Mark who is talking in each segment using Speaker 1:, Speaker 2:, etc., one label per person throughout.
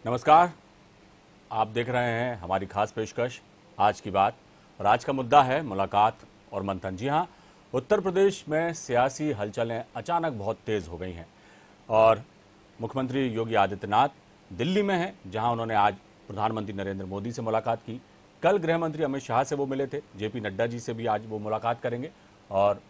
Speaker 1: नमस्कार, आप देख रहे हैं हमारी खास पेशकश आज की बात। और आज का मुद्दा है मुलाकात और मंथन। जी हाँ, उत्तर प्रदेश में सियासी हलचलें अचानक बहुत तेज हो गई हैं और मुख्यमंत्री योगी आदित्यनाथ दिल्ली में हैं, जहां उन्होंने आज प्रधानमंत्री नरेंद्र मोदी से मुलाकात की। कल गृह मंत्री अमित शाह से वो मिले थे, जेपी नड्डा जी से भी आज वो मुलाकात करेंगे और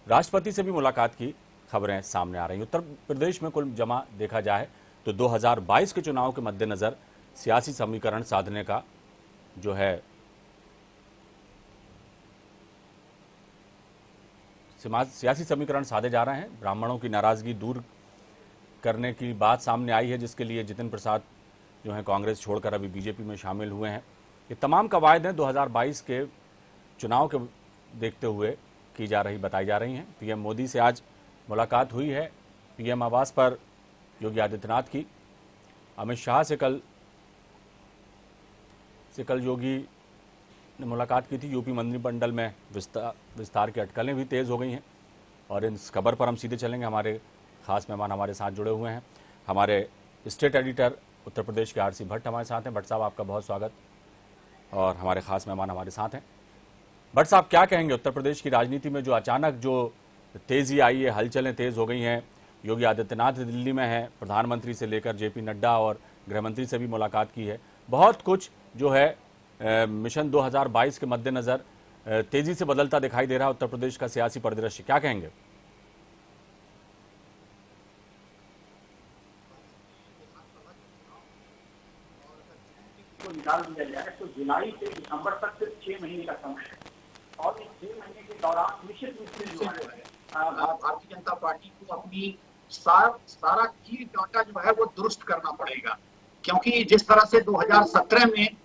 Speaker 1: राष्ट्रपति से भी मुलाकात की खबरें सामने आ रही हैं। उत्तर प्रदेश में कुल जमा देखा जाए तो 2022 के चुनाव के मद्देनजर सियासी समीकरण साधने का जो है सियासी समीकरण साधे जा रहे हैं। ब्राह्मणों की नाराजगी दूर करने की बात सामने आई है, जिसके लिए जितिन प्रसाद जो है कांग्रेस छोड़कर अभी बीजेपी में शामिल हुए हैं। ये तमाम कवायदें 2022 के चुनाव के देखते हुए की जा रही बताई जा रही हैं। पीएम मोदी से आज मुलाकात हुई है, पीएम आवास पर योगी आदित्यनाथ की। अमित शाह से कल योगी ने मुलाकात की थी। यूपी मंत्रिमंडल में विस्तार की अटकलें भी तेज हो गई हैं और इस खबर पर हम सीधे चलेंगे। हमारे खास मेहमान हमारे साथ जुड़े हुए हैं। हमारे स्टेट एडिटर उत्तर प्रदेश के आरसी भट्ट हमारे साथ हैं। भट्ट साहब, आपका बहुत स्वागत। और हमारे खास मेहमान हमारे साथ हैं। भट्ट साहब, क्या कहेंगे उत्तर प्रदेश की राजनीति में जो अचानक जो तेजी आई है, हलचलें तेज हो गई हैं। योगी आदित्यनाथ दिल्ली में हैं, प्रधानमंत्री से लेकर जेपी नड्डा और गृहमंत्री से भी मुलाकात की है। बहुत कुछ जो है मिशन 2022 के मद्देनजर तेजी से बदलता दिखाई दे रहा है उत्तर प्रदेश का सियासी परिदृश्य। क्या कहेंगे?
Speaker 2: निकाल दिया जाए तो जुलाई से दिसंबर तक सिर्फ 6 महीने का समय है और इस 6 महीने के दौरान निश्चित रूप से जो है भारतीय जनता पार्टी को अपनी सारा कील कांटा जो है वो दुरुस्त करना पड़ेगा, क्योंकि जिस तरह से 2017 में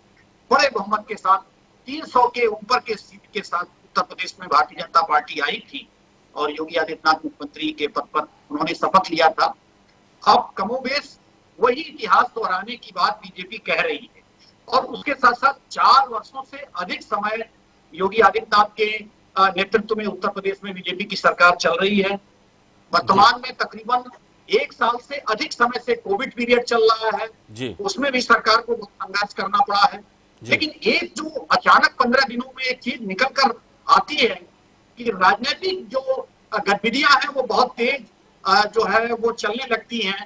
Speaker 2: बड़े बहुमत के साथ 300 के ऊपर के सीट के साथ उत्तर प्रदेश में भारतीय जनता पार्टी आई थी और योगी आदित्यनाथ मुख्यमंत्री के पद पर उन्होंने शपथ लिया था। अब कमोबेश वही इतिहास दोहराने की बात बीजेपी कह रही है और उसके साथ साथ 4 वर्षों से अधिक समय योगी आदित्यनाथ के नेतृत्व में उत्तर प्रदेश में बीजेपी की सरकार चल रही है। वर्तमान में तकरीबन 1 साल से अधिक समय से कोविड पीरियड चल रहा है, उसमें भी सरकार को बहुत संघर्ष करना पड़ा है। लेकिन एक जो अचानक 15 दिनों में एक चीज निकल कर आती है कि राजनीतिक जो गतिविधियां हैं वो बहुत तेज जो है वो चलने लगती हैं।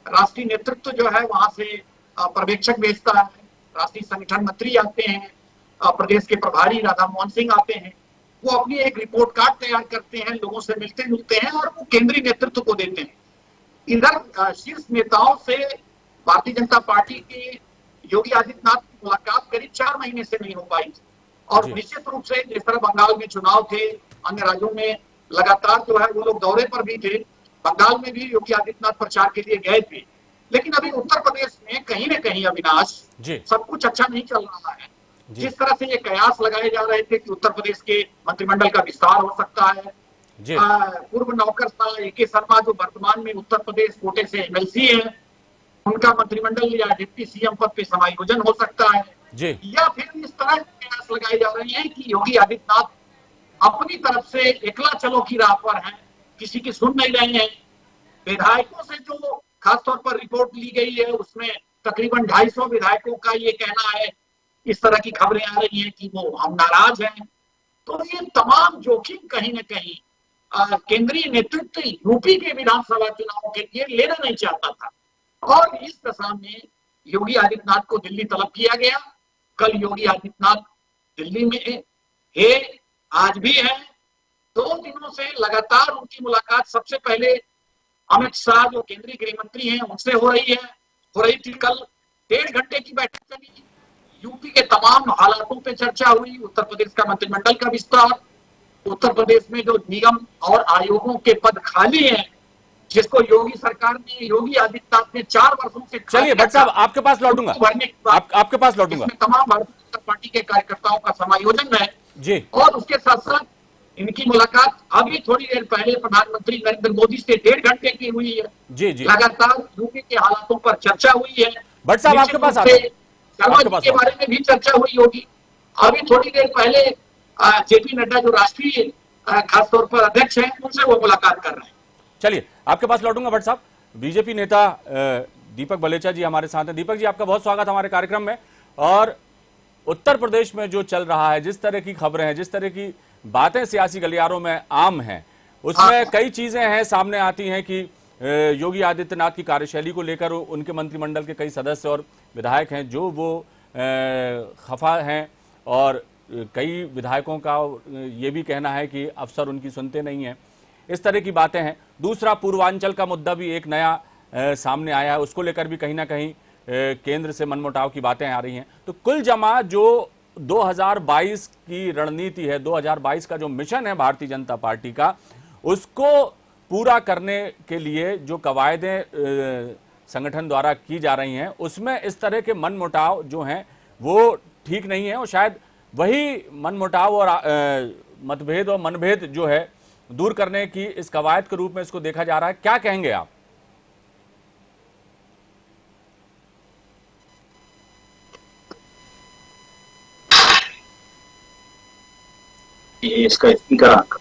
Speaker 2: राष्ट्रीय नेतृत्व जो है वहां से पर्यवेक्षक भेजता है, राष्ट्रीय संगठन मंत्री आते हैं, प्रदेश के प्रभारी राधा मोहन सिंह आते हैं, वो अपनी एक रिपोर्ट कार्ड तैयार करते हैं, लोगों से मिलते जुलते हैं और वो केंद्रीय नेतृत्व को देते हैं। इधर शीर्ष नेताओं से भारतीय जनता पार्टी के योगी आदित्यनाथ की मुलाकात करीब 4 महीने से नहीं हो पाई और निश्चित रूप से जिस तरह बंगाल में चुनाव थे, अन्य राज्यों में लगातार जो है वो लोग दौरे पर भी थे। बंगाल में भी योगी आदित्यनाथ प्रचार के लिए गए थे, लेकिन अभी उत्तर प्रदेश में कहीं न कहीं अविनाश सब कुछ अच्छा नहीं चल रहा है। जिस तरह से ये कयास लगाए जा रहे थे कि उत्तर प्रदेश के मंत्रिमंडल का विस्तार हो सकता है, पूर्व नौकर ए.के. शर्मा जो वर्तमान में उत्तर प्रदेश कोटे से एमएलसी है, उनका मंत्रिमंडल या डिप्टी सीएम पद पे समायोजन हो सकता है, या फिर इस तरह के कयास लगाए जा रहे हैं कि योगी आदित्यनाथ अपनी तरफ से एकला चलो की राह पर है, किसी की सुन नहीं रहे हैं। विधायकों से जो खासतौर पर रिपोर्ट ली गई है उसमें तकरीबन 250 विधायकों का ये कहना है, इस तरह की खबरें आ रही हैं कि वो हम नाराज हैं। तो ये तमाम जोखिम कहीं न कहीं केंद्रीय नेतृत्व यूपी के विधानसभा चुनाव के लिए लेना नहीं चाहता था और इस दशा में योगी आदित्यनाथ को दिल्ली तलब किया गया। कल योगी आदित्यनाथ दिल्ली में है, आज भी है। 2 दिनों से लगातार उनकी मुलाकात सबसे पहले अमित शाह जो केंद्रीय गृह मंत्री हैं उनसे हो रही थी। कल 1.5 घंटे की बैठक चली। यूपी के तमाम हालातों पे चर्चा हुई, उत्तर प्रदेश का मंत्रिमंडल का विस्तार, उत्तर प्रदेश में जो निगम और आयोगों के पद खाली हैं, जिसको योगी सरकार ने, योगी आदित्यनाथ ने 4 वर्षों से।
Speaker 1: चलिए भट्ट साहब, आपके पास लौटूंगा, आपके पास लौटूंगा।
Speaker 2: तमाम भारतीय जनता पार्टी के कार्यकर्ताओं का समायोजन है
Speaker 1: जी,
Speaker 2: और उसके साथ साथ इनकी मुलाकात अभी थोड़ी देर पहले प्रधानमंत्री नरेंद्र मोदी से 1.5 घंटे की हुई है। लगातार यूपी के हालातों पर चर्चा हुई है।
Speaker 1: भट्ट साहब, आपके पास
Speaker 2: शर्मा जी के बारे में भी चर्चा हुई होगी। अभी थोड़ी देर पहले जेपी नड्डा जो राष्ट्रीय खासतौर पर अध्यक्ष हैं, उनसे वो मुलाकात कर रहे हैं।
Speaker 1: चलिए आपके पास लौटूंगा भट्ट साहब। बीजेपी नेता दीपक बलेचा जी हमारे साथ हैं। दीपक जी, आपका बहुत स्वागत हमारे कार्यक्रम में। और उत्तर प्रदेश में जो चल रहा है, जिस तरह की खबरें हैं, जिस तरह की बातें सियासी गलियारों में आम हैं, उसमें कई चीजें हैं सामने आती हैं कि योगी आदित्यनाथ की कार्यशैली को लेकर उनके मंत्रिमंडल के कई सदस्य और विधायक हैं जो वो खफा हैं, और कई विधायकों का ये भी कहना है कि अफसर उनकी सुनते नहीं हैं। इस तरह की बातें हैं। दूसरा, पूर्वांचल का मुद्दा भी एक नया सामने आया है, उसको लेकर भी कहीं ना कहीं केंद्र से मनमुटाव की बातें आ रही हैं। तो कुल जमा जो 2022 की रणनीति है, 2022 का जो मिशन है भारतीय जनता पार्टी का, उसको पूरा करने के लिए जो कवायदें संगठन द्वारा की जा रही हैं, उसमें इस तरह के मनमुटाव जो हैं वो ठीक नहीं है, और शायद वही मनमुटाव और मतभेद और मनभेद जो है दूर करने की इस कवायद के रूप में इसको देखा जा रहा है। क्या कहेंगे आप?
Speaker 2: इसका स्पीकर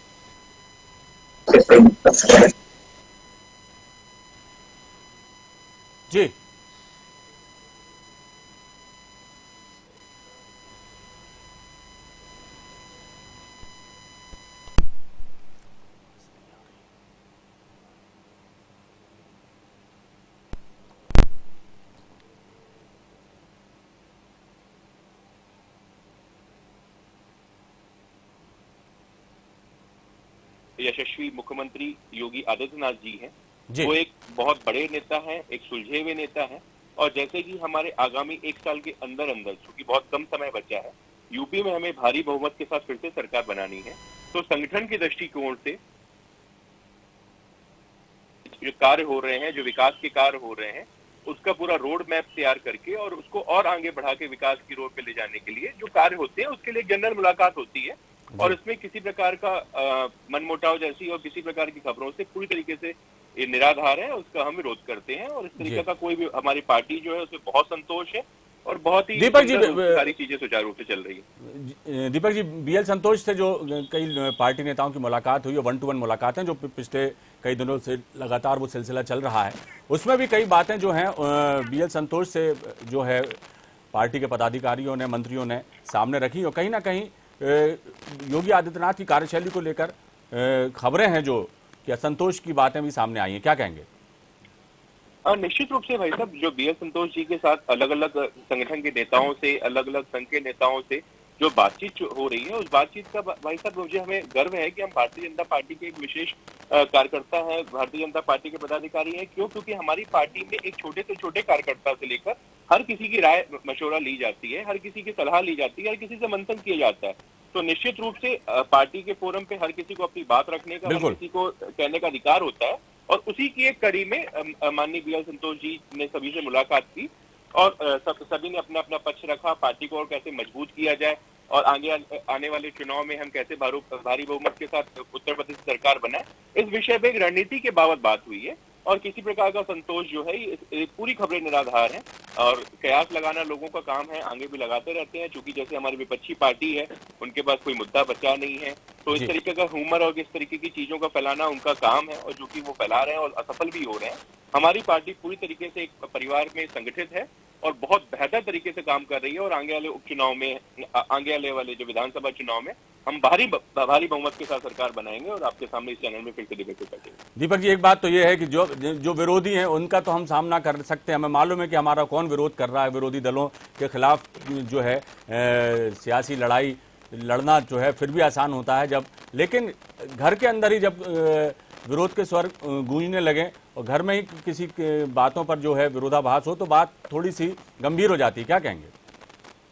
Speaker 1: जी
Speaker 3: यशस्वी मुख्यमंत्री योगी आदित्यनाथ जी हैं।
Speaker 1: जी
Speaker 3: वो एक बहुत बड़े नेता हैं, एक सुलझे हुए नेता हैं, और जैसे कि हमारे आगामी 1 साल के अंदर अंदर, क्योंकि बहुत कम समय बचा है, यूपी में हमें भारी बहुमत के साथ फिर से सरकार बनानी है, तो संगठन के दृष्टिकोण से जो कार्य हो रहे हैं, जो विकास के कार्य हो रहे हैं, उसका पूरा रोड मैप तैयार करके और उसको और आगे बढ़ा के विकास की रोड पे ले जाने के लिए जो कार्य होते हैं, उसके लिए जनरल मुलाकात होती है। और इसमें किसी प्रकार का मनमुटाव जैसी और किसी प्रकार की खबरों से पूरी तरीके से ये निराधार है, उसका हम विरोध करते हैं। और इस तरीके का कोई भी, हमारी पार्टी जो है उसमें बहुत संतोष है और बहुत ही
Speaker 1: दीपक जी
Speaker 3: सारी चीजें सुचारू रूप से चल रही है।
Speaker 1: दीपक जी, बीएल संतोष से जो कई पार्टी नेताओं की मुलाकात हुई, 1-to-1 मुलाकातें जो पिछले कई दिनों से लगातार वो सिलसिला चल रहा है, उसमें भी कई बातें जो हैं बीएल संतोष से जो है पार्टी के पदाधिकारियों ने, मंत्रियों ने सामने रखी, और कहीं ना कहीं योगी आदित्यनाथ की कार्यशैली को लेकर खबरें हैं जो कि असंतोष की बातें भी सामने आई हैं। क्या कहेंगे?
Speaker 3: निश्चित रूप से भाई साहब, जो बीएल संतोष जी के साथ अलग अलग संगठन के नेताओं से, अलग अलग संघ के नेताओं से जो बातचीत हो रही है, उस बातचीत का भाई साहब मुझे हमें गर्व है कि हम भारतीय जनता पार्टी के एक विशेष कार्यकर्ता हैं, भारतीय जनता पार्टी के पदाधिकारी हैं। क्यों? क्योंकि हमारी पार्टी में एक छोटे से छोटे कार्यकर्ता से लेकर हर किसी की राय मशवरा ली जाती है, हर किसी की सलाह ली जाती है, हर किसी से मंथन किया जाता है। तो निश्चित रूप से पार्टी के फोरम पे हर किसी को अपनी बात रखने का, हर किसी को कहने का अधिकार होता है। और उसी की एक कड़ी में माननीय बीएल संतोष जी ने सभी से मुलाकात की और सभी ने अपना अपना पक्ष रखा, पार्टी को और कैसे मजबूत किया जाए और आगे आने वाले चुनाव में हम कैसे भारी बहुमत के साथ उत्तर प्रदेश सरकार बनाए, इस विषय पे एक रणनीति के बाबत बात हुई है। और किसी प्रकार का संतोष जो है, पूरी खबरें निराधार हैं और कयास लगाना लोगों का काम है, आगे भी लगाते रहते हैं। क्योंकि जैसे हमारी विपक्षी पार्टी है, उनके पास कोई मुद्दा बचा नहीं है, तो इस तरीके का ह्यूमर और इस तरीके की चीजों का फैलाना उनका काम है, और जो कि वो फैला रहे हैं और असफल भी हो रहे हैं। हमारी पार्टी पूरी तरीके से एक परिवार में संगठित है और बहुत बेहतर तरीके से काम कर रही है। और आगे वाले उपचुनाव में, आगे वाले जो विधानसभा चुनाव में हम भारी बहुमत के साथ सरकार बनाएंगे और आपके सामने इस चैनल में फिर से डिबेट करेंगे।
Speaker 1: दीपक जी, एक बात तो ये है कि जो विरोधी हैं उनका तो हम सामना कर सकते हैं, हमें मालूम है कि हमारा कौन विरोध कर रहा है। विरोधी दलों के खिलाफ जो है सियासी लड़ाई लड़ना जो है फिर भी आसान होता है, लेकिन घर के अंदर ही जब विरोध के स्वर गूंजने लगे और घर में ही किसी बातों पर जो है विरोधाभास हो, तो बात थोड़ी सी गंभीर हो जाती है। क्या कहेंगे?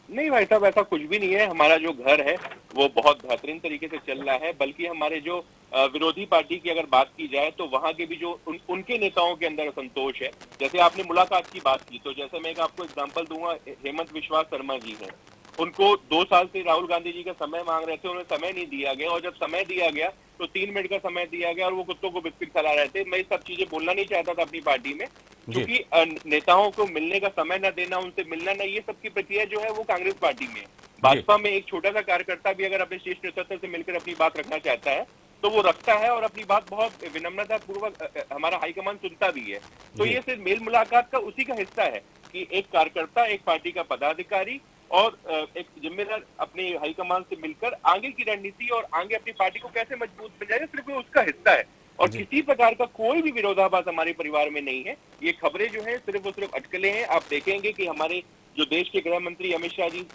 Speaker 3: नहीं भाई साहब, ऐसा कुछ भी नहीं है। हमारा जो घर है वो बहुत बेहतरीन तरीके से चल रहा है। बल्कि हमारे जो विरोधी पार्टी की अगर बात की जाए तो वहां के भी जो उनके नेताओं के अंदर असंतोष है। जैसे आपने मुलाकात की बात की, तो जैसे मैं आपको एग्जांपल दूंगा, हेमंत विश्वास शर्मा जी हैं, उनको 2 साल से राहुल गांधी जी का समय मांग रहे थे, उन्हें समय नहीं दिया गया, और जब समय दिया गया तो 3 मिनट का समय दिया गया और वो कुत्तों को बिस्किट खिला रहे थे। मैं ये सब चीजें बोलना नहीं चाहता था अपनी पार्टी में, क्योंकि नेताओं को मिलने का समय न देना, उनसे मिलना न, ये सब की प्रक्रिया जो है वो कांग्रेस पार्टी में है। भाजपा में एक छोटा सा कार्यकर्ता भी अगर अपने शीर्ष नेतृत्व से मिलकर अपनी बात रखना चाहता है तो वो रखता है और अपनी बात बहुत विनम्रता पूर्वक हमारा हाईकमान सुनता भी है। तो ये सिर्फ मेल मुलाकात का उसी का हिस्सा है कि एक कार्यकर्ता, एक पार्टी का पदाधिकारी और एक जिम्मेदार अपने हाईकमान से मिलकर आगे की रणनीति और आगे अपनी पार्टी को कैसे मजबूत बनाएगा, सिर्फ वो उसका हिस्सा है। और किसी प्रकार का कोई भी विरोधाभास हमारे परिवार में नहीं है। ये खबरें जो है सिर्फ और सिर्फ अटकलें हैं। आप देखेंगे कि हमारे जो देश के गृह मंत्री अमित शाह जी,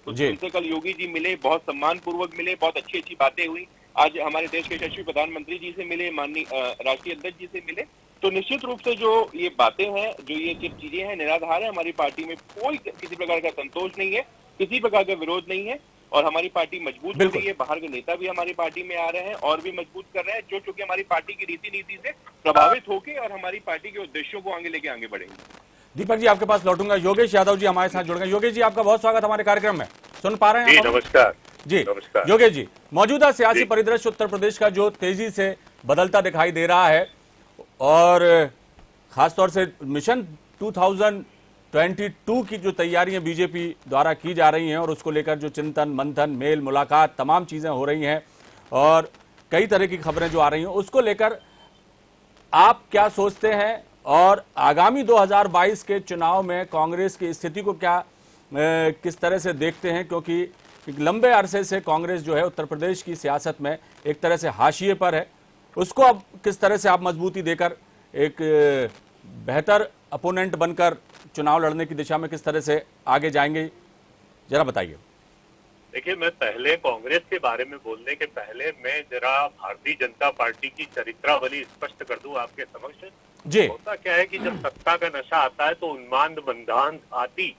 Speaker 3: उनसे कल योगी जी मिले, बहुत सम्मान पूर्वक मिले, बहुत अच्छी अच्छी बातें हुई। आज हमारे देश के यशस्वी प्रधानमंत्री जी से मिले, माननीय राष्ट्रीय अध्यक्ष जी से मिले। तो निश्चित रूप से जो ये बातें हैं, जो ये चीजें हैं, निराधार है। हमारी पार्टी में कोई किसी प्रकार का संतोष नहीं है, किसी प्रकार का विरोध नहीं है और हमारी पार्टी मजबूत हो रही है। बाहर के नेता भी हमारी पार्टी में आ रहे हैं और भी मजबूत कर रहे हैं, जो चूंकि हमारी पार्टी की रीति नीति से प्रभावित होकर और हमारी पार्टी के उद्देश्यों को आगे लेके आगे बढ़ेंगे।
Speaker 1: दीपक जी, आपके पास लौटूंगा। योगेश यादव जी हमारे साथ जुड़ गए। योगेश जी, आपका बहुत स्वागत हमारे कार्यक्रम में। सुन पा रहे हैं?
Speaker 4: नमस्कार
Speaker 1: जी
Speaker 4: नमस्कार।
Speaker 1: योगेश जी, मौजूदा सियासी परिदृश्य उत्तर प्रदेश का जो तेजी से बदलता दिखाई दे रहा है और खासतौर से मिशन 2022 की जो तैयारियां बीजेपी द्वारा की जा रही हैं और उसको लेकर जो चिंतन मंथन, मेल मुलाकात, तमाम चीजें हो रही हैं और कई तरह की खबरें जो आ रही हैं, उसको लेकर आप क्या सोचते हैं और आगामी 2022 के चुनाव में कांग्रेस की स्थिति को क्या किस तरह से देखते हैं? क्योंकि एक लंबे अरसे से कांग्रेस जो है उत्तर प्रदेश की सियासत में एक तरह से हाशिए पर है, उसको अब किस तरह से आप मजबूती देकर एक बेहतर अपोनेंट बनकर चुनाव लड़ने की दिशा में किस तरह से आगे जाएंगे, जरा बताइए।
Speaker 4: देखिए, मैं पहले कांग्रेस के बारे में बोलने के पहले मैं जरा भारतीय जनता पार्टी की चरित्रावली स्पष्ट कर दूं आपके समक्ष।
Speaker 1: जी,
Speaker 4: होता क्या है कि जब सत्ता का नशा आता है तो उन्माद मंदान आती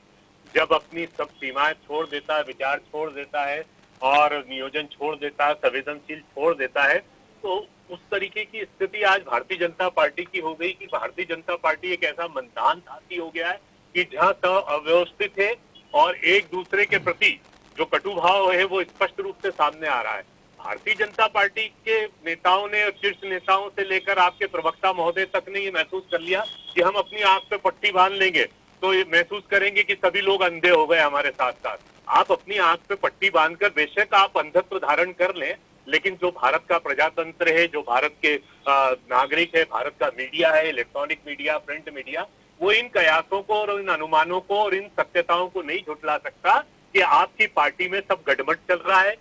Speaker 4: जब अपनी सब सीमाएं छोड़ देता है, विचार छोड़ देता है और नियोजन छोड़ देता है, संवेदनशील छोड़ देता है, तो उस तरीके की स्थिति आज भारतीय जनता पार्टी की हो गई कि भारतीय जनता पार्टी एक ऐसा मंदान साथी हो गया है कि जहां सब अव्यवस्थित है और एक दूसरे के प्रति जो कटुभाव है वो स्पष्ट रूप से सामने आ रहा है। भारतीय जनता पार्टी के नेताओं ने, शीर्ष नेताओं से लेकर आपके प्रवक्ता महोदय तक ने ये महसूस कर लिया कि हम अपनी आंख पे पट्टी बांध लेंगे तो ये महसूस करेंगे कि सभी लोग अंधे हो गए हमारे साथ साथ। आप अपनी आंख पे पट्टी बांधकर बेशक आप अंधत्व धारण कर लें, लेकिन जो भारत का प्रजातंत्र है, जो भारत के नागरिक है, भारत का मीडिया है, इलेक्ट्रॉनिक मीडिया, प्रिंट मीडिया, वो इन कयासों को और इन अनुमानों को और इन सत्यताओं को नहीं झुठला सकता कि आपकी पार्टी में सब गड़बड़ चल रहा है।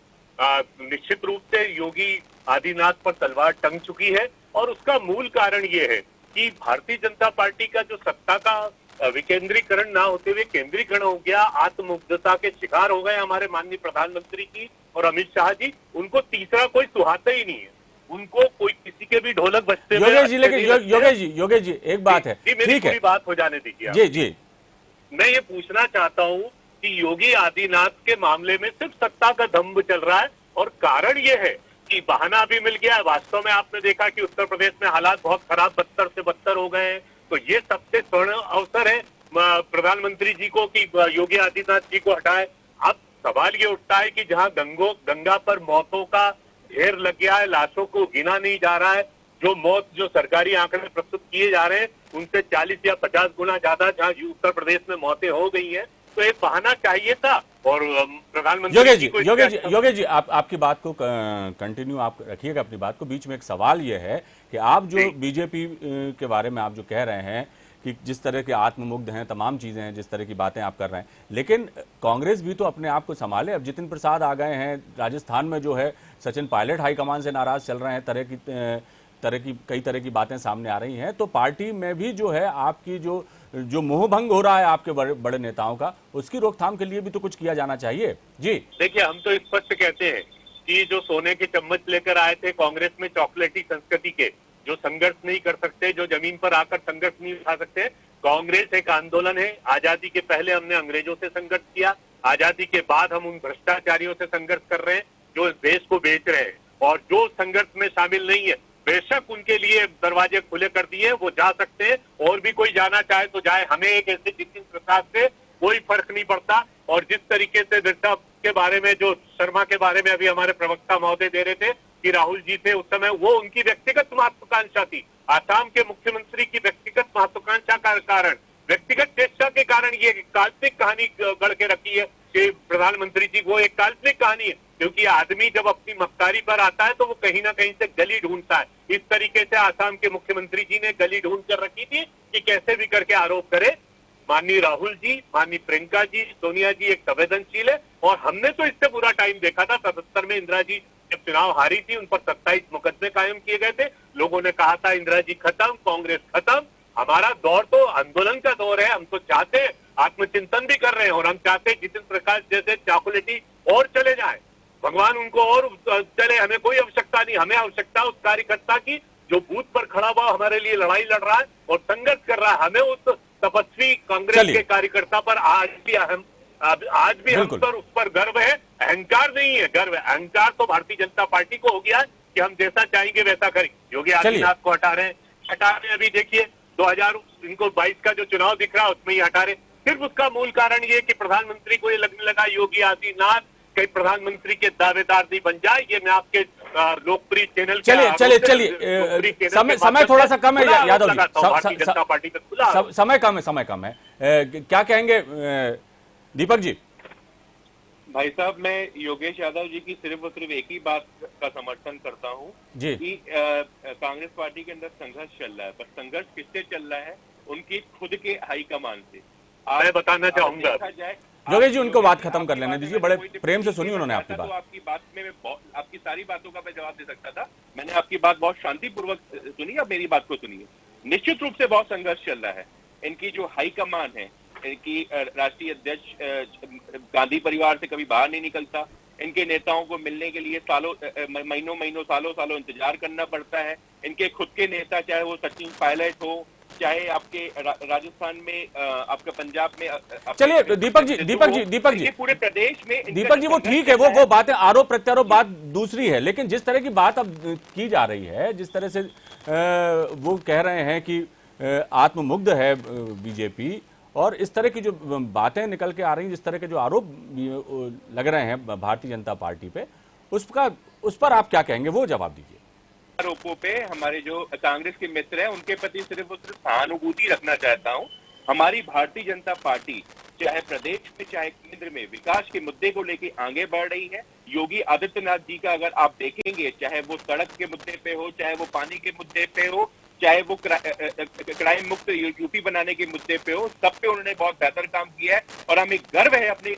Speaker 4: निश्चित रूप से योगी आदित्यनाथ पर तलवार टंग चुकी है और उसका मूल कारण ये है कि भारतीय जनता पार्टी का जो सत्ता का विकेंद्रीकरण ना होते हुए केंद्रीकरण हो गया, आत्ममुग्धता के शिकार हो गए हमारे माननीय प्रधानमंत्री जी और अमित शाह जी। उनको तीसरा कोई सुहाता ही नहीं है, उनको कोई किसी के भी ढोलक बजते हुए।
Speaker 1: योगेश जी, लेकिन योगेश जी एक बात है,
Speaker 4: मेरी पूरी बात हो जाने दीजिए।
Speaker 1: जी जी,
Speaker 4: मैं ये पूछना चाहता हूँ कि योगी आदित्यनाथ के मामले में सिर्फ सत्ता का दम्भ चल रहा है और कारण ये है कि बहाना भी मिल गया है। वास्तव में आपने देखा कि उत्तर प्रदेश में हालात बहुत खराब, बदतर से बदतर हो गए हैं। तो ये सबसे स्वर्ण अवसर है प्रधानमंत्री जी को कि योगी आदित्यनाथ जी को हटाए। अब सवाल ये उठता है कि जहां गंगा पर मौतों का ढेर लग गया है, लाशों को गिना नहीं जा रहा है, जो सरकारी आंकड़े प्रस्तुत किए जा रहे हैं उनसे 40 या 50 गुना ज्यादा जहां उत्तर प्रदेश में मौतें हो गई हैं, तो एक बहाना चाहिए था। और प्रधानमंत्री
Speaker 1: योगेश जी आपकी बात को कंटिन्यू आप रखिएगा अपनी बात को। बीच में एक सवाल यह है कि आप जो बीजेपी के बारे में आप जो कह रहे हैं कि जिस तरह के आत्ममुग्ध हैं, तमाम चीजें हैं, जिस तरह की बातें आप कर रहे हैं, लेकिन कांग्रेस भी तो अपने आप को संभाले। अब जितिन प्रसाद आ गए हैं, राजस्थान में जो है सचिन पायलट हाईकमान से नाराज चल रहे हैं, कई तरह की बातें सामने आ रही हैं। तो पार्टी में भी जो है आपकी जो मोहभंग हो रहा है आपके बड़े नेताओं का, उसकी रोकथाम के लिए भी तो कुछ किया जाना चाहिए। जी
Speaker 4: देखिए, हम तो स्पष्ट कहते हैं कि जो सोने के चम्मच लेकर आए थे कांग्रेस में चॉकलेटी संस्कृति के, जो संघर्ष नहीं कर सकते, जो जमीन पर आकर संघर्ष नहीं उठा सकते, कांग्रेस एक आंदोलन है। आजादी के पहले हमने अंग्रेजों से संघर्ष किया, आजादी के बाद हम उन भ्रष्टाचारियों से संघर्ष कर रहे हैं जो इस देश को बेच रहे हैं। और जो संघर्ष में शामिल नहीं है, बेशक उनके लिए दरवाजे खुले कर दिए, वो जा सकते हैं, और भी कोई जाना चाहे तो जाए। हमें एक ऐसे जितिन प्रसाद से कोई फर्क नहीं पड़ता। और जिस तरीके से बिरसा के बारे में, जो शर्मा के बारे में अभी हमारे प्रवक्ता महोदय दे रहे थे कि राहुल जी थे उस समय, वो उनकी व्यक्तिगत महत्वाकांक्षा थी। आसाम के मुख्यमंत्री की व्यक्तिगत महत्वाकांक्षा का कारण, व्यक्तिगत चेष्टा के कारण ये काल्पनिक कहानी गढ़ के रखी है कि प्रधानमंत्री जी वो एक काल्पनिक कहानी है, क्योंकि आदमी जब अपनी मक्कारी पर आता है तो वो कहीं ना कहीं से गली ढूंढता है। इस तरीके से आसाम के मुख्यमंत्री जी ने गली ढूंढ कर रखी थी कि कैसे भी करके आरोप करे। माननीय राहुल जी, माननीय प्रियंका जी, सोनिया जी एक संवेदनशील है, और हमने तो इससे बुरा टाइम देखा था 77 में इंदिरा जी जब चुनाव हारी थी, उन पर 27 मुकदमे कायम किए गए थे। लोगों ने कहा था इंदिरा जी खत्म, कांग्रेस खत्म। हमारा दौर तो आंदोलन का दौर है। हम तो चाहते हैं, आत्मचिंतन भी कर रहे हैं, और हम चाहते हैं जितिन प्रकाश जैसे चाकुलेटी और चले जाए, भगवान उनको और चले, हमें कोई आवश्यकता नहीं। हमें आवश्यकता उस कार्यकर्ता की जो बूथ पर खड़ा हुआ हमारे लिए लड़ाई लड़ रहा है और संघर्ष कर रहा है। हमें उस तपस्वी कांग्रेस के कार्यकर्ता पर आज भी हम पर उस पर गर्व है, अहंकार नहीं है, गर्व है। अहंकार तो भारतीय जनता पार्टी को हो गया है कि हम जैसा चाहेंगे वैसा करेंगे। योगी आदित्यनाथ को हटा रहे हैं। अभी देखिए 2022 का जो चुनाव दिख रहा है उसमें ही हटा रहे। सिर्फ उसका मूल कारण ये कि प्रधानमंत्री को ये लगने लगा योगी आदित्यनाथ कहीं प्रधानमंत्री के दावेदार नहीं बन जाए। ये मैं आपके लोकप्रिय चैनल
Speaker 1: चलिए समय थोड़ा सा कम है यादव जी,
Speaker 4: जनता पार्टी पे खुला
Speaker 1: समय कम है। क्या कहेंगे दीपक जी?
Speaker 3: भाई साहब, मैं योगेश यादव जी की सिर्फ और सिर्फ एक ही बात का समर्थन करता हूँ कि कांग्रेस पार्टी के अंदर संघर्ष चल रहा है, पर संघर्ष किससे चल रहा है? उनकी खुद के हाईकमान से।
Speaker 4: मैं बताना चाहूंगा
Speaker 1: योगेश जी, उनको बात खत्म कर लेने दीजिए, बड़े प्रेम से सुनी उन्होंने आपकी बात।
Speaker 3: तो आपकी बात में आपकी सारी बातों का मैं जवाब दे सकता था। मैंने आपकी बात बहुत शांतिपूर्वक सुनी, अब मेरी बात को सुनिए। निश्चित रूप से बहुत संघर्ष चल रहा है। इनकी जो हाईकमान है, इनकी राष्ट्रीय अध्यक्ष गांधी परिवार से कभी बाहर नहीं निकलता। इनके नेताओं को मिलने के लिए सालों इंतजार करना पड़ता है। इनके खुद के नेता, चाहे वो सचिन पायलट हो, चाहे आपके राजस्थान में, आपका पंजाब में,
Speaker 1: चलिए दीपक जी
Speaker 3: पूरे प्रदेश में
Speaker 1: दीपक जी वो ठीक है, वो बातें आरोप प्रत्यारोप बात दूसरी है, लेकिन जिस तरह की बात अब की जा रही है, जिस तरह से वो कह रहे हैं कि आत्ममुग्ध है बीजेपी, और इस तरह की जो बातें निकल के आ रही हैं, जिस तरह के जो आरोप लग रहे हैं भारतीय जनता पार्टी पे, उस पर आप क्या कहेंगे? वो जवाब दीजिए।
Speaker 3: आरोपों पे हमारे जो कांग्रेस के मित्र हैं उनके प्रति सिर्फ और सिर्फ सहानुभूति रखना चाहता हूं। हमारी भारतीय जनता पार्टी चाहे प्रदेश में चाहे केंद्र में विकास के मुद्दे को लेकर आगे बढ़ रही है। योगी आदित्यनाथ जी का अगर आप देखेंगे, चाहे वो सड़क के मुद्दे पे हो, चाहे वो पानी के मुद्दे पे हो, चाहे वो क्राइम मुक्त यूपी बनाने के मुद्दे पे हो, सब पे उन्होंने बहुत बेहतर काम किया है और हमें गर्व है अपने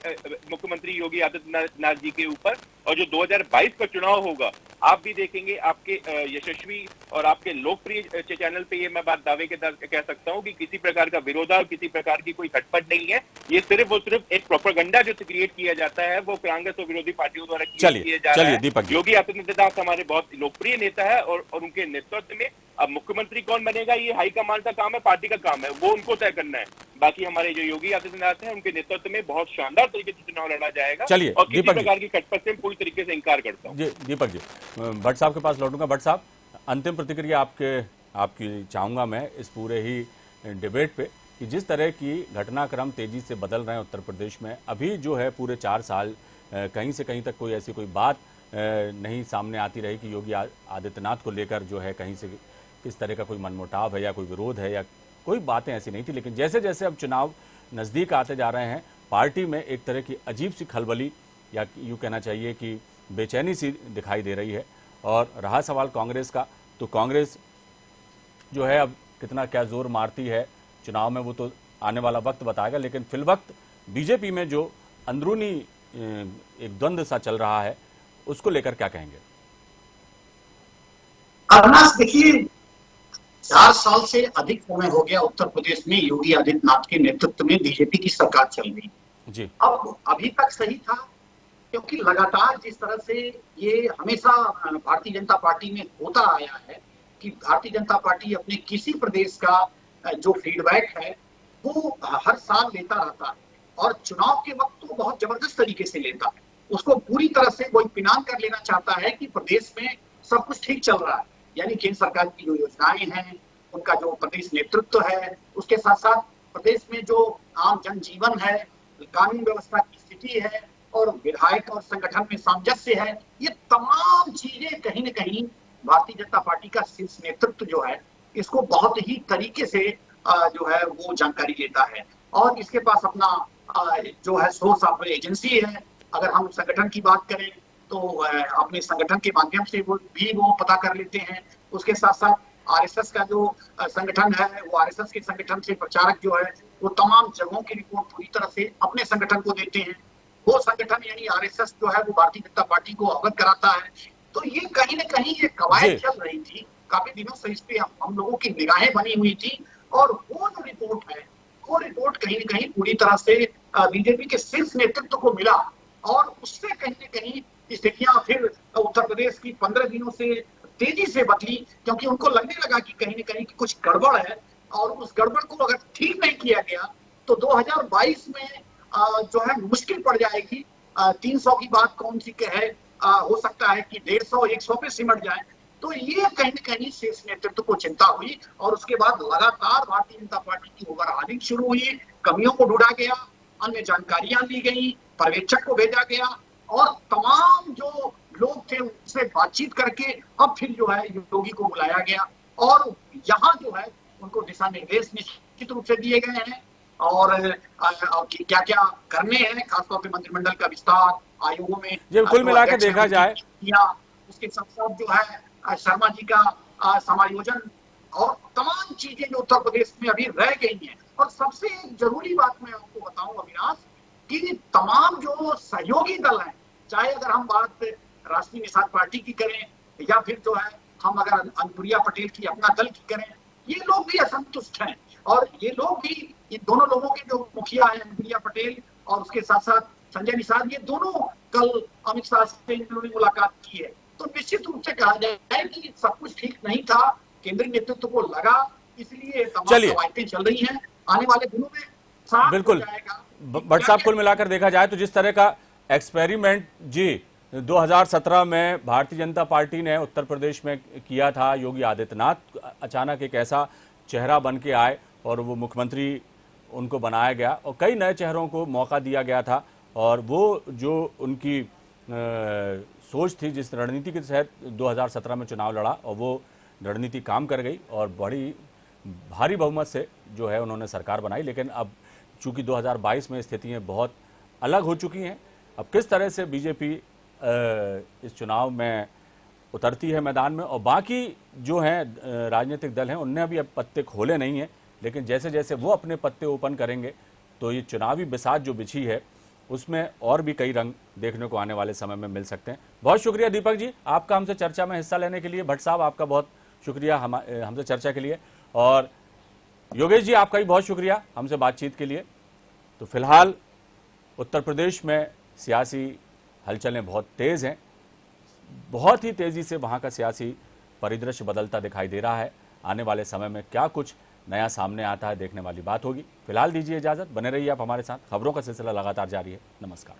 Speaker 3: मुख्यमंत्री योगी आदित्यनाथ जी के ऊपर। और जो 2022 का चुनाव होगा, आप भी देखेंगे, आपके यशस्वी और आपके लोकप्रिय चैनल पे ये मैं बात दावे के साथ कह सकता हूँ कि किसी प्रकार का विरोधा, किसी प्रकार की कोई खटपट नहीं है। ये सिर्फ और सिर्फ एक प्रोपेगेंडा जो क्रिएट किया जाता है वो कांग्रेस और विरोधी पार्टियों द्वारा किया जा रहा है। योगी आदित्यनाथ हमारे बहुत लोकप्रिय नेता है और उनके नेतृत्व में अब मुख्यमंत्री कौन बनेगा ये हाईकमान का काम है, पार्टी का काम है, वो उनको तय करना है। बाकी हमारे जो योगी आदित्यनाथ हैं उनके नेतृत्व में बहुत शानदार तरीके से चुनाव लड़ा जाएगा।
Speaker 1: चलिए,
Speaker 3: और किसी प्रकार की खटपट से पूरी तरीके से इंकार करता हूँ।
Speaker 1: दीपक जी, भट्ट साहब के पास लौटूंगा। भट्ट साहब, अंतिम प्रतिक्रिया आपकी चाहूंगा मैं इस पूरे ही डिबेट पे, कि जिस तरह की घटनाक्रम तेजी से बदल रहे हैं उत्तर प्रदेश में, अभी जो है पूरे 4 साल कहीं से कहीं तक कोई ऐसी कोई बात नहीं सामने आती रही कि योगी आदित्यनाथ को लेकर जो है कहीं से किस तरह का कोई मनमुटाव है या कोई विरोध है या कोई बातें ऐसी नहीं थी। लेकिन जैसे जैसे अब चुनाव नज़दीक आते जा रहे हैं, पार्टी में एक तरह की अजीब सी खलबली या यूँ कहना चाहिए कि बेचैनी सी दिखाई दे रही है। और रहा सवाल कांग्रेस का, तो कांग्रेस जो है अब कितना क्या जोर मारती है चुनाव में, वो तो आने वाला वक्त बताएगा। लेकिन फिलवक्त बीजेपी में जो अंदरूनी एक द्वंद्व सा चल रहा है, उसको लेकर क्या कहेंगे?
Speaker 2: अविनाश, देखिए 4 साल से अधिक समय हो गया उत्तर प्रदेश में योगी आदित्यनाथ के नेतृत्व में बीजेपी की सरकार चल रही
Speaker 1: जी।
Speaker 2: अब अभी तक सही था, क्योंकि लगातार जिस तरह से ये हमेशा भारतीय जनता पार्टी में होता आया है कि भारतीय जनता पार्टी अपने किसी प्रदेश का जो फीडबैक है वो हर साल लेता रहता है और चुनाव के वक्त तो बहुत जबरदस्त तरीके से लेता है। उसको पूरी तरह से वो इत्मीनान कर लेना चाहता है कि प्रदेश में सब कुछ ठीक चल रहा है, यानी केंद्र सरकार की जो योजनाएं हैं, उनका जो प्रदेश नेतृत्व है, उसके साथ साथ प्रदेश में जो आम जनजीवन है, कानून व्यवस्था की स्थिति है और विधायक और संगठन में सामंजस्य है, ये तमाम चीजें कहीं न कहीं भारतीय जनता पार्टी का शीर्ष नेतृत्व जो है इसको बहुत ही तरीके से जो है वो जानकारी लेता है। और इसके पास अपना जो है सोर्स ऑफ एजेंसी है। अगर हम संगठन की बात करें तो अपने संगठन के माध्यम से वो पता कर लेते हैं। उसके साथ साथ आरएसएस का जो संगठन है, वो आरएसएस के संगठन से प्रचारक जो है वो तमाम जगहों की रिपोर्ट पूरी तरह से अपने संगठन को देते हैं। वो संगठन यानी आरएसएस जो है वो भारतीय जनता पार्टी को अवगत कराता है। तो ये कहीं न कहीं ये कवायद चल रही थी, काफी दिनों से इस पे हम लोगों की निगाहें बनी हुई थी। और वो जो रिपोर्ट है, वो रिपोर्ट कहीं न कहीं पूरी तरह से बीजेपी के शीर्ष नेतृत्व को मिला और उससे कहीं न कहीं स्थितियां फिर उत्तर प्रदेश की 15 दिनों से तेजी से बदली, क्योंकि उनको लगने लगा कि कहीं न कहीं कुछ गड़बड़ है और उस गड़बड़ को अगर ठीक नहीं किया गया तो 2022 में जो है मुश्किल पड़ जाएगी। 300 की बात कौन सी है, हो सकता है कि 150-100 पे सिमट जाए। तो ये कहीं न कहीं शीर्ष नेतृत्व को चिंता हुई और उसके बाद लगातार भारतीय जनता पार्टी की ओवरहालिंग शुरू हुई, कमियों को ढूंढा गया, अन्य जानकारियां ली गई, पर्यवेक्षक को भेजा गया और तमाम जो लोग थे उनसे बातचीत करके अब फिर जो है योगी को बुलाया गया और यहाँ जो है उनको दिशा निर्देश निश्चित रूप से दिए गए हैं और क्या क्या करने हैं, खासतौर पे मंत्रिमंडल का विस्तार, आयोगों में
Speaker 1: जब कुल मिलाकर देखा जाए,
Speaker 2: उसके साथ साथ जो है शर्मा जी का समायोजन और तमाम चीजें जो उत्तर प्रदेश में अभी रह गई हैं। और सबसे जरूरी बात मैं आपको बताऊं अविनाश, कि तमाम जो सहयोगी दल हैं, चाहे अगर हम बात राष्ट्रीय निषाद पार्टी की करें या फिर जो है हम अगर अनुप्रिया पटेल की अपना दल की करें, ये लोग भी असंतुष्ट हैं। और ये लोग भी, ये दोनों लोगों के जो मुखिया हैं अनुप्रिया पटेल और उसके साथ साथ संजय निषाद, ये दोनों कल अमित शाह से इन्होंने मुलाकात की है। तो निश्चित रूप से कहा जाए कि सब कुछ ठीक नहीं था, केंद्रीय नेतृत्व को लगा, इसलिए तमाम कवायदें चल रही हैं। आने वाले दिनों में साफ हो जाएगा।
Speaker 1: भट्ट साहब, कुल मिलाकर देखा जाए तो जिस तरह का एक्सपेरिमेंट जी 2017 में भारतीय जनता पार्टी ने उत्तर प्रदेश में किया था, योगी आदित्यनाथ अचानक एक ऐसा चेहरा बन के आए और वो मुख्यमंत्री उनको बनाया गया और कई नए चेहरों को मौका दिया गया था और वो जो उनकी सोच थी, जिस रणनीति के तहत 2017 में चुनाव लड़ा और वो रणनीति काम कर गई और बड़ी भारी बहुमत से जो है उन्होंने सरकार बनाई। लेकिन अब चूंकि 2022 में स्थितियां बहुत अलग हो चुकी हैं, अब किस तरह से बीजेपी इस चुनाव में उतरती है मैदान में, और बाकी जो हैं राजनीतिक दल हैं उनने अभी अब पत्ते खोले नहीं हैं, लेकिन जैसे जैसे वो अपने पत्ते ओपन करेंगे तो ये चुनावी बिसात जो बिछी है उसमें और भी कई रंग देखने को आने वाले समय में मिल सकते हैं। बहुत शुक्रिया दीपक जी आपका हमसे चर्चा में हिस्सा लेने के लिए। भट्ट साहब आपका बहुत शुक्रिया हमसे चर्चा के लिए, और योगेश जी आपका भी बहुत शुक्रिया हमसे बातचीत के लिए। तो फिलहाल उत्तर प्रदेश में सियासी हलचलें बहुत तेज़ हैं, बहुत ही तेज़ी से वहाँ का सियासी परिदृश्य बदलता दिखाई दे रहा है। आने वाले समय में क्या कुछ नया सामने आता है देखने वाली बात होगी। फिलहाल दीजिए इजाज़त, बने रहिए आप हमारे साथ, खबरों का सिलसिला लगातार जारी है। नमस्कार।